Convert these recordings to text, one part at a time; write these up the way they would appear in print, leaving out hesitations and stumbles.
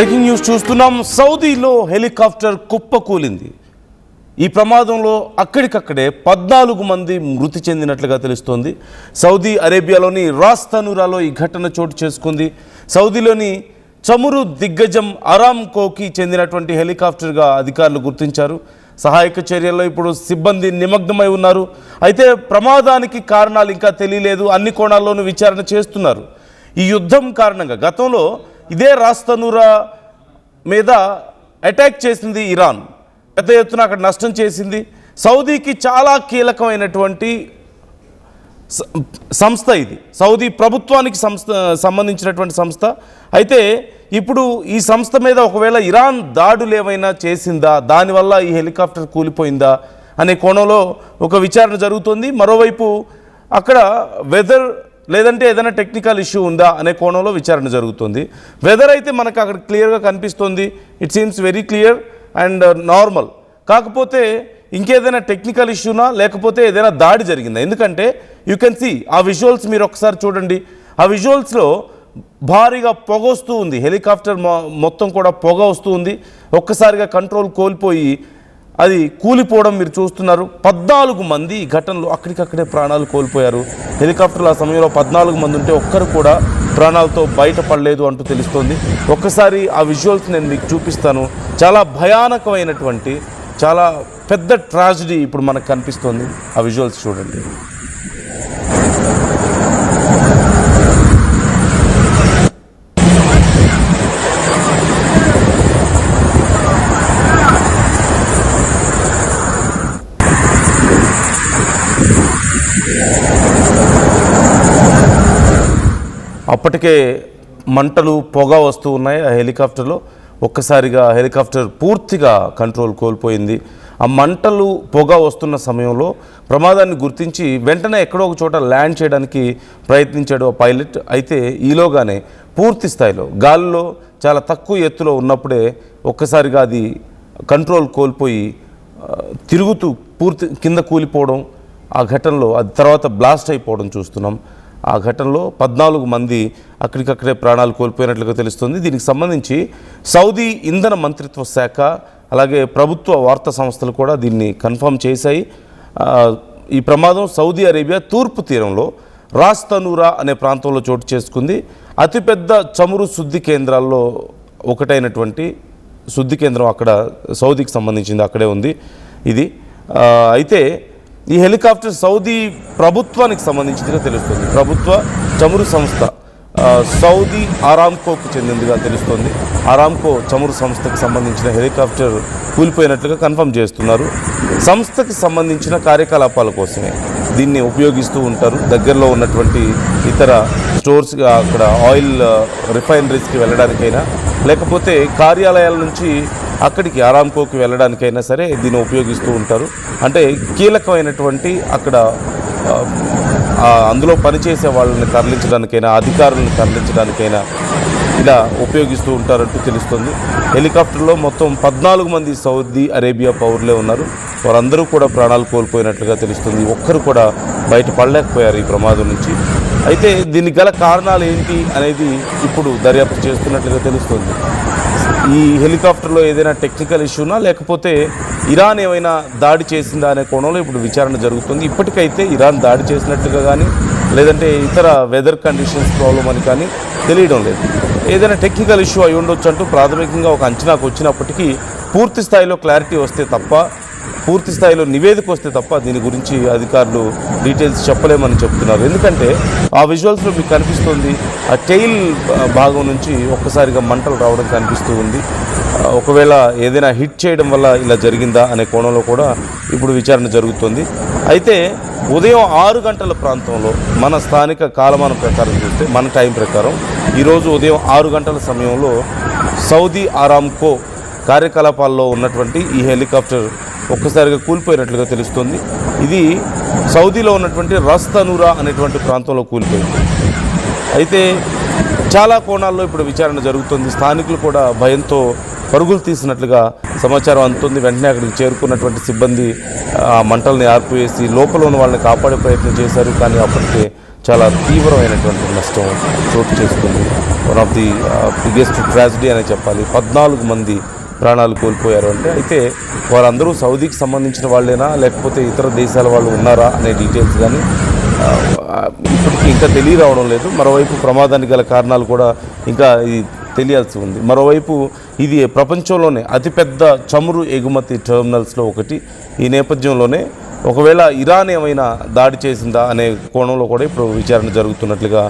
Breaking news చూస్తున్నాం. సౌదీలో helicopter కుప్పకూలింది. ఈ ప్రమాదంలో అక్కడికక్కడే 14 మంది మృతి చెందినట్లుగా తెలుస్తోంది. సౌదీ అరేబియాలోని రాస్ తనూరాలో ఈ ఘటన చోటు చేసుకుంది. సౌదీలోని చమురు దిగ్గజం అరామ్కోకి చెందినటువంటి హెలికాప్టర్గా అధికారులు గుర్తించారు. సహాయక చర్యల్లో ఇప్పుడు సిబ్బంది నిమగ్నమై ఉన్నారు. అయితే ప్రమాదానికి కారణాలు ఇంకా తెలియలేదు. అన్ని కోణాల్లోనూ విచారణ చేస్తున్నారు. ఈ యుద్ధం కారణంగా గతంలో ఇదే రాస్ తనూరా మీద అటాక్ చేసింది ఇరాన్. పెద్ద ఎత్తున అక్కడ నష్టం చేసింది. సౌదీకి చాలా కీలకమైనటువంటి సంస్థ ఇది. సౌదీ ప్రభుత్వానికి సంబంధించినటువంటి సంస్థ. అయితే ఇప్పుడు ఈ సంస్థ మీద ఒకవేళ ఇరాన్ దాడులు ఏమైనా చేసిందా, దానివల్ల ఈ హెలికాప్టర్ కూలిపోయిందా అనే కోణంలో ఒక విచారణ జరుగుతుంది. మరోవైపు అక్కడ వెదర్ లేదంటే ఏదైనా టెక్నికల్ ఇష్యూ ఉందా అనే కోణంలో విచారణ జరుగుతుంది. వెదర్ అయితే మనకు అక్కడ క్లియర్గా కనిపిస్తుంది. It seems very clear and normal. కాకపోతే ఇంకేదైనా టెక్నికల్ ఇష్యూనా లేకపోతే ఏదైనా దాడి జరిగిందా? ఎందుకంటే యూ కెన్ సీ ఆ విజువల్స్ మీరు ఒకసారి చూడండి. ఆ విజువల్స్లో భారీగా పొగ వస్తూ ఉంది. హెలికాప్టర్ మొత్తం కూడా పొగ వస్తూ ఉంది. ఒక్కసారిగా కంట్రోల్ కోల్పోయి అది కూలిపోవడం మీరు చూస్తున్నారు. 14 మంది ఈ ఘటనలో అక్కడికక్కడే ప్రాణాలు కోల్పోయారు. హెలికాప్టర్లో ఆ సమయంలో 14 మంది ఉంటే ఒక్కరు కూడా ప్రాణాలతో బయటపడలేదు అంటూ తెలుస్తోంది. ఒక్కసారి ఆ విజువల్స్ నేను మీకు చూపిస్తాను. చాలా భయానకమైనటువంటి చాలా పెద్ద ట్రాజడీ ఇప్పుడు మనకు కనిపిస్తోంది. ఆ విజువల్స్ చూడండి. అప్పటికే మంటలు పొగ వస్తూ ఉన్నాయి ఆ హెలికాప్టర్లో. ఒక్కసారిగా హెలికాప్టర్ పూర్తిగా కంట్రోల్ కోల్పోయింది. ఆ మంటలు పొగ వస్తున్న సమయంలో ప్రమాదాన్ని గుర్తించి వెంటనే ఎక్కడో ఒక చోట ల్యాండ్ చేయడానికి ప్రయత్నించాడు ఆ పైలట్. అయితే ఈలోగానే పూర్తి స్థాయిలో గాలిలో చాలా తక్కువ ఎత్తులో ఉన్నప్పుడే ఒక్కసారిగా అది కంట్రోల్ కోల్పోయి తిరుగుతూ పూర్తి కింద కూలిపోవడం, ఆ ఘటనలో అది తర్వాత బ్లాస్ట్ అయిపోవడం చూస్తున్నాం. ఆ ఘటనలో 14 మంది అక్కడికక్కడే ప్రాణాలు కోల్పోయినట్లుగా తెలుస్తుంది. దీనికి సంబంధించి సౌదీ ఇంధన మంత్రిత్వ శాఖ అలాగే ప్రభుత్వ వార్తా సంస్థలు కూడా దీన్ని కన్ఫర్మ్ చేశాయి. ఈ ప్రమాదం సౌదీ అరేబియా తూర్పు తీరంలో రాస్ తనూరా అనే ప్రాంతంలో చోటు చేసుకుంది. అతిపెద్ద చమురు శుద్ధి కేంద్రాల్లో ఒకటైనటువంటి శుద్ధి కేంద్రం అక్కడ సౌదీకి సంబంధించింది, అక్కడే ఉంది ఇది. అయితే ఈ హెలికాప్టర్ సౌదీ ప్రభుత్వానికి సంబంధించిందిగా తెలుస్తుంది. ప్రభుత్వ చమురు సంస్థ సౌదీ అరామ్కోకు చెందిందిగా తెలుస్తోంది. అరామ్కో చమురు సంస్థకు సంబంధించిన హెలికాప్టర్ కూలిపోయినట్లుగా కన్ఫర్మ్ చేస్తున్నారు. సంస్థకి సంబంధించిన కార్యకలాపాల కోసమే దీన్ని ఉపయోగిస్తూ ఉంటారు. దగ్గరలో ఉన్నటువంటి ఇతర స్టోర్స్, అక్కడ ఆయిల్ రిఫైనరీస్కి వెళ్ళడానికైనా లేకపోతే కార్యాలయాల నుంచి అక్కడికి అరామ్కోకి వెళ్ళడానికైనా సరే దీన్ని ఉపయోగిస్తూ ఉంటారు. అంటే కీలకమైనటువంటి అక్కడ అందులో పనిచేసే వాళ్ళని తరలించడానికైనా అధికారులను తరలించడానికైనా ఇలా ఉపయోగిస్తూ ఉంటారంటూ తెలుస్తుంది. హెలికాప్టర్లో మొత్తం 14 మంది సౌదీ అరేబియా పౌరులే ఉన్నారు. వారందరూ కూడా ప్రాణాలు కోల్పోయినట్లుగా తెలుస్తుంది. ఒక్కరు కూడా బయటపడలేకపోయారు ఈ ప్రమాదం నుంచి. అయితే దీనికి గల కారణాలు ఏంటి అనేది ఇప్పుడు దర్యాప్తు చేస్తున్నట్లుగా తెలుస్తుంది. ఈ హెలికాప్టర్లో ఏదైనా టెక్నికల్ ఇష్యూనా లేకపోతే ఇరాన్ ఏమైనా దాడి చేసిందా అనే కోణంలో ఇప్పుడు విచారణ జరుగుతుంది. ఇప్పటికైతే ఇరాన్ దాడి చేసినట్లుగా కానీ లేదంటే ఇతర వెదర్ కండిషన్స్ ప్రాబ్లం అని కానీ తెలియడం లేదు. ఏదైనా టెక్నికల్ ఇష్యూ అయి ఉండొచ్చు అంటూ ప్రాథమికంగా ఒక అంచనాకు వచ్చినప్పటికీ పూర్తి స్థాయిలో క్లారిటీ వస్తే తప్ప, పూర్తి స్థాయిలో నివేదిక వస్తే తప్ప దీని గురించి అధికారులు డీటెయిల్స్ చెప్పలేమని చెప్తున్నారు. ఎందుకంటే ఆ విజువల్స్లో మీకు కనిపిస్తుంది ఆ టెయిల్ భాగం నుంచి ఒక్కసారిగా మంటలు రావడం కనిపిస్తూ ఉంది. ఒకవేళ ఏదైనా హిట్ చేయడం వల్ల ఇలా జరిగిందా అనే కోణంలో కూడా ఇప్పుడు విచారణ జరుగుతుంది. అయితే ఉదయం 6 గంటల ప్రాంతంలో మన స్థానిక కాలమానం ప్రకారం చూస్తే మన టైం ప్రకారం ఈరోజు ఉదయం 6 గంటల సమయంలో సౌదీ అరామ్కో కార్యకలాపాల్లో ఉన్నటువంటి ఈ హెలికాప్టర్ ఒక్కసారిగా కూలిపోయినట్లుగా తెలుస్తుంది. ఇది సౌదీలో ఉన్నటువంటి రాస్ తనూరా అనేటువంటి ప్రాంతంలో కూలిపోయింది. అయితే చాలా కోణాల్లో ఇప్పుడు విచారణ జరుగుతుంది. స్థానికులు కూడా భయంతో పరుగులు తీసినట్లుగా సమాచారం అందుతుంది. వెంటనే అక్కడికి చేరుకున్నటువంటి సిబ్బంది ఆ మంటల్ని ఆర్పివేసి లోపల ఉన్న వాళ్ళని కాపాడే ప్రయత్నం చేశారు. కానీ అప్పటికే చాలా తీవ్రమైనటువంటి నష్టం చోటు చేసుకుంది. One of the biggest tragedy అనే చెప్పాలి. 14 మంది ప్రాణాలు కోల్పోయారు అంటే, అయితే వారందరూ సౌదీకి సంబంధించిన వాళ్ళేనా లేకపోతే ఇతర దేశాల వాళ్ళు ఉన్నారా అనే డీటెయిల్స్ కానీ ఇప్పటికీ ఇంకా తెలియరావడం లేదు. మరోవైపు ప్రమాదానికి గల కారణాలు కూడా ఇంకా ఇది తెలియాల్సి ఉంది. మరోవైపు ఇది ప్రపంచంలోనే అతిపెద్ద చమురు ఎగుమతి టెర్మినల్స్లో ఒకటి. ఈ నేపథ్యంలోనే ఒకవేళ ఇరాన్ ఏమైనా దాడి చేసిందా అనే కోణంలో కూడా ఇప్పుడు విచారణ జరుగుతున్నట్లుగా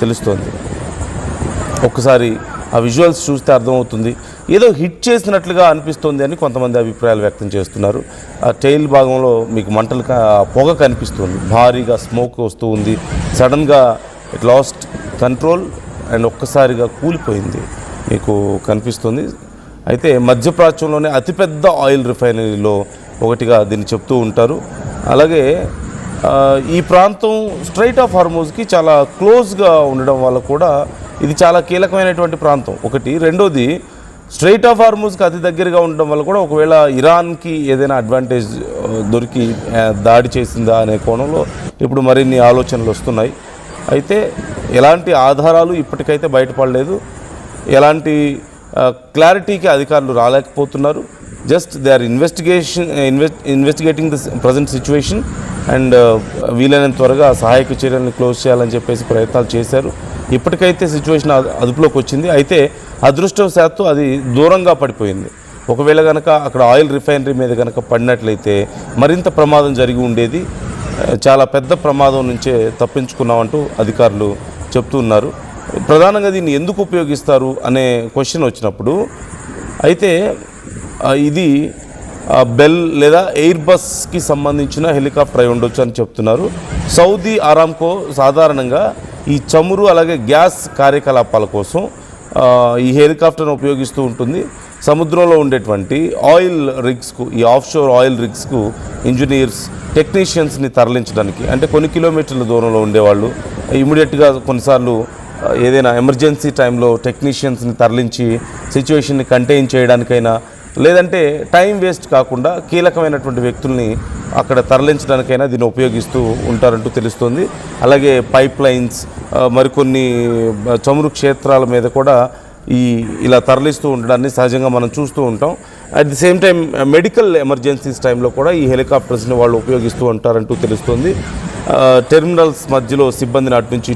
తెలుస్తోంది. ఒక్కసారి ఆ విజువల్స్ చూస్తే అర్థమవుతుంది, ఏదో హిట్ చేసినట్లుగా అనిపిస్తుంది అని కొంతమంది అభిప్రాయాలు వ్యక్తం చేస్తున్నారు. ఆ టైల్ భాగంలో మీకు మంటలు పొగ కనిపిస్తుంది, భారీగా స్మోక్ వస్తూ ఉంది. సడన్గా ఇట్ లాస్ట్ కంట్రోల్ అండ్ ఒక్కసారిగా కూలిపోయింది మీకు కనిపిస్తుంది. అయితే మధ్యప్రాచ్యంలోనే అతిపెద్ద ఆయిల్ రిఫైనరీలో ఒకటిగా దీన్ని చెప్తూ ఉంటారు. అలాగే ఈ ప్రాంతం స్ట్రైట్ ఆఫ్ హార్మోజ్కి చాలా క్లోజ్గా ఉండడం వల్ల కూడా ఇది చాలా కీలకమైనటువంటి ప్రాంతం ఒకటి. రెండోది, స్ట్రైట్ ఆఫ్ హార్మోజ్కి అతి దగ్గరగా ఉండడం వల్ల కూడా ఒకవేళ ఇరాన్కి ఏదైనా అడ్వాంటేజ్ దొరికి దాడి చేసిందా అనే కోణంలో ఇప్పుడు మరిన్ని ఆలోచనలు వస్తున్నాయి. అయితే ఎలాంటి ఆధారాలు ఇప్పటికైతే బయటపడలేదు, ఎలాంటి క్లారిటీకి అధికారులు రాలేకపోతున్నారు. Just they are investigating the present situation and వీలైనంత త్వరగా సహాయక చర్యలను క్లోజ్ చేయాలని చెప్పేసి ప్రయత్నాలు చేశారు. ఇప్పటికైతే సిచ్యువేషన్ అదుపులోకి వచ్చింది. అయితే అదృష్టవశాత్తు అది దూరంగా పడిపోయింది. ఒకవేళ కనుక అక్కడ ఆయిల్ రిఫైనరీ మీద కనుక పడినట్లయితే మరింత ప్రమాదం జరిగి ఉండేది. చాలా పెద్ద ప్రమాదం నుంచే తప్పించుకున్నామంటూ అధికారులు చెప్తూ ఉన్నారు. ప్రధానంగా దీన్ని ఎందుకు ఉపయోగిస్తారు అనే క్వశ్చన్ వచ్చినప్పుడు అయితే ఇది బెల్ లేదా ఎయిర్ బస్కి సంబంధించిన హెలికాప్టర్ అయి ఉండొచ్చు అని చెప్తున్నారు. సౌదీ అరామ్కో సాధారణంగా ఈ చమురు అలాగే గ్యాస్ కార్యకలాపాల కోసం ఈ హెలికాప్టర్ను ఉపయోగిస్తూ ఉంటుంది. సముద్రంలో ఉండేటువంటి ఆయిల్ రిగ్స్కు, ఈ ఆఫ్షోర్ ఆయిల్ రిగ్స్కు ఇంజనీర్స్, టెక్నీషియన్స్ని తరలించడానికి, అంటే కొన్ని కిలోమీటర్ల దూరంలో ఉండేవాళ్ళు ఇమీడియట్గా కొన్నిసార్లు ఏదైనా ఎమర్జెన్సీ టైంలో టెక్నీషియన్స్ని తరలించి సిచ్యువేషన్ని కంటైన్ చేయడానికైనా, లేదంటే టైం వేస్ట్ కాకుండా కీలకమైనటువంటి వ్యక్తుల్ని అక్కడ తరలించడానికైనా దీన్ని ఉపయోగిస్తూ ఉంటారంటూ తెలుస్తుంది. అలాగే పైప్ లైన్స్, మరికొన్ని చమురు క్షేత్రాల మీద కూడా ఇలా తరలిస్తూ ఉండడాన్ని సహజంగా మనం చూస్తూ ఉంటాం. At the same time medical emergencies టైంలో కూడా ఈ హెలికాప్టర్స్ని వాళ్ళు ఉపయోగిస్తూ ఉంటారంటూ తెలుస్తుంది. టెర్మినల్స్ మధ్యలో సిబ్బందిని అటు నుంచి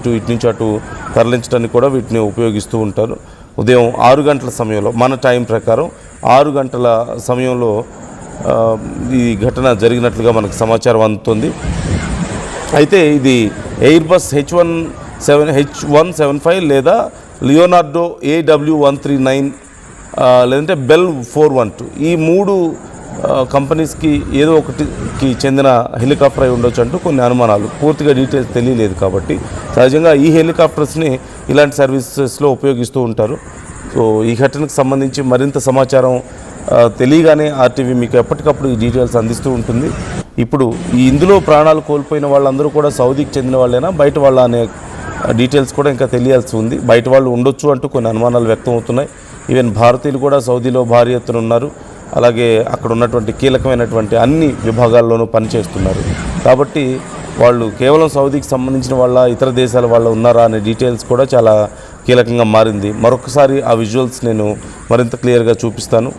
అటు తరలించడానికి కూడా వీటిని ఉపయోగిస్తూ ఉంటారు. ఉదయం 6 గంటల సమయంలో, మన టైం ప్రకారం 6 గంటల సమయంలో ఈ ఘటన జరిగినట్లుగా మనకు సమాచారం అందుతుంది. అయితే ఇది ఎయిర్ బస్ H175 లేదా లియోనార్డో AW139 లేదంటే బెల్ 412 ఈ 3 కంపెనీస్కి ఏదో ఒకటికి చెందిన హెలికాప్టర్ అయి ఉండొచ్చు అంటూ కొన్ని అనుమానాలు. పూర్తిగా డీటెయిల్స్ తెలియలేదు కాబట్టి సహజంగా ఈ హెలికాప్టర్స్ని ఇలాంటి సర్వీసెస్లో ఉపయోగిస్తూ ఉంటారు. సో ఈ ఘటనకు సంబంధించి మరింత సమాచారం తెలియగానే ఆర్టీవీ మీకు ఎప్పటికప్పుడు ఈ డీటెయిల్స్ అందిస్తూ ఉంటుంది. ఇప్పుడు ఇందులో ప్రాణాలు కోల్పోయిన వాళ్ళందరూ కూడా సౌదీకి చెందిన వాళ్ళైనా బయట వాళ్ళ అనే డీటెయిల్స్ కూడా ఇంకా తెలియాల్సి ఉంది. బయట వాళ్ళు ఉండొచ్చు అంటూ కొన్ని అనుమానాలు వ్యక్తం అవుతున్నాయి. ఈవెన్ భారతీయులు కూడా సౌదీలో భారీ ఎత్తున ఉన్నారు. అలాగే అక్కడ ఉన్నటువంటి కీలకమైనటువంటి అన్ని విభాగాల్లోనూ పనిచేస్తున్నారు. కాబట్టి వాళ్ళు కేవలం సౌదీకి సంబంధించిన వాళ్ళ, ఇతర దేశాల వాళ్ళ ఉన్నారా అనే డీటెయిల్స్ కూడా చాలా కీలకంగా మారింది. మరొకసారి ఆ విజువల్స్ నేను మరింత క్లియర్గా చూపిస్తాను.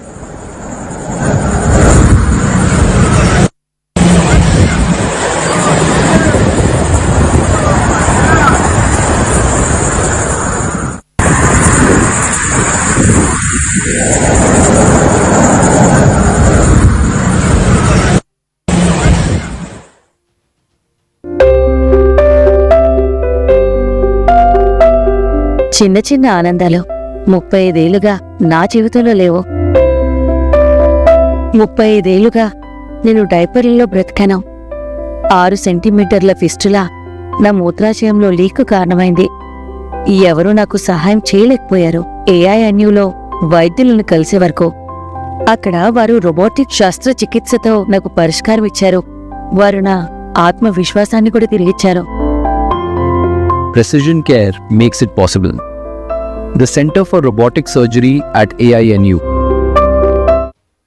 చిన్న చిన్న ఆనందాలు 35 ఏళ్లుగా నా జీవితంలో లేవు. 35 ఏళ్లుగా నేను డైపర్లలో బ్రతికాను. 6 సెంటీమీటర్ల ఫిస్టులా నా మూత్రాశయంలో లీకు కారణమైంది. ఎవరూ నాకు సహాయం చేయలేకపోయారు. AINUలో వైద్యులను కలిసే వరకు. అక్కడ వారు రోబోటిక్ శస్త్రచికిత్సతో నాకు పరిష్కారం ఇచ్చారు. వారు నా ఆత్మవిశ్వాసాన్ని కూడా తిరిగిచ్చారు. Precision care makes it possible. The Center for Robotic Surgery at AINU